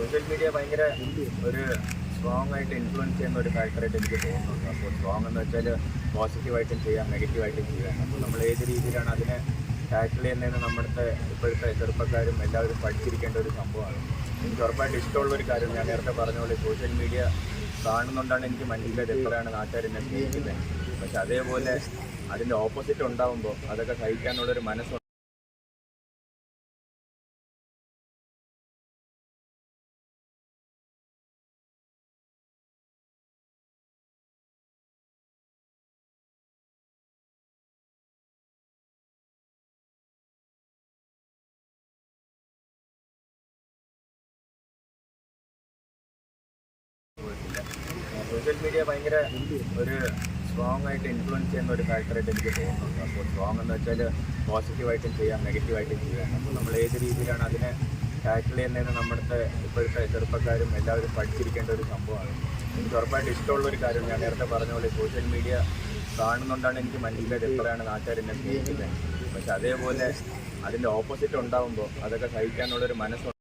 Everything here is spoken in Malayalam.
സോഷ്യൽ മീഡിയ ഭയങ്കര ഒരു സ്ട്രോങ് ആയിട്ട് ഇൻഫ്ലുവൻസ് ചെയ്യുന്ന ഒരു ഫാക്ടറായിട്ട് എനിക്ക് തോന്നുന്നുണ്ട്. അപ്പോൾ സ്ട്രോങ് എന്ന് വെച്ചാൽ പോസിറ്റീവായിട്ടും ചെയ്യാം, നെഗറ്റീവായിട്ടും ചെയ്യാം. അപ്പോൾ നമ്മൾ ഏത് രീതിയിലാണ് അതിനെ ടാക്കിൾ ചെയ്യുന്നതെന്ന് നമ്മുടെ ഇപ്പോഴത്തെ ചെറുപ്പക്കാരും എല്ലാവരും പഠിച്ചിരിക്കേണ്ട ഒരു സംഭവമാണ്. എനിക്ക് ഉറപ്പായിട്ട് ഇഷ്ടമുള്ളൊരു കാര്യം ഞാൻ നേരത്തെ പറഞ്ഞ പോലെ സോഷ്യൽ മീഡിയ കാണുന്നുകൊണ്ടാണ് എനിക്ക് മനസ്സിലായത് എത്രയാണ് നാട്ടുകാർ എന്നെ സ്നേഹിക്കുന്നത്. പക്ഷെ അതേപോലെ അതിൻ്റെ ഓപ്പോസിറ്റ് ഉണ്ടാകുമ്പോൾ അതൊക്കെ സഹിക്കാനുള്ളൊരു മനസ്സുണ്ട്. സോഷ്യൽ മീഡിയ ഭയങ്കര ഒരു സ്ട്രോങ് ആയിട്ട് ഇൻഫ്ലുവൻസ് ചെയ്യുന്ന ഒരു ഫാക്ടറായിട്ട് എനിക്ക് തോന്നുന്നുണ്ട്. അപ്പോൾ സ്ട്രോങ് എന്ന് വെച്ചാൽ പോസിറ്റീവായിട്ടും ചെയ്യാം, നെഗറ്റീവായിട്ടും ചെയ്യാം. അപ്പോൾ നമ്മൾ ഏത് രീതിയിലാണ് അതിനെ ടാക്കിൾ ചെയ്യുന്നതെന്ന് നമ്മുടെ ഇപ്പോഴത്തെ ചെറുപ്പക്കാരും എല്ലാവരും പഠിച്ചിരിക്കേണ്ട ഒരു സംഭവമാണ്. എനിക്ക് ഉറപ്പായിട്ട് ഇഷ്ടമുള്ളൊരു കാര്യം ഞാൻ നേരത്തെ പറഞ്ഞ പോലെ സോഷ്യൽ മീഡിയ കാണുന്നുകൊണ്ടാണ് എനിക്ക് മനസ്സിലായത് എത്രയാണ് നാട്ടുകാർ എന്നെ സ്നേഹിക്കുന്നത്. പക്ഷെ അതേപോലെ അതിൻ്റെ ഓപ്പോസിറ്റ് ഉണ്ടാകുമ്പോൾ അതൊക്കെ സഹിക്കാനുള്ളൊരു മനസ്സുണ്ട്.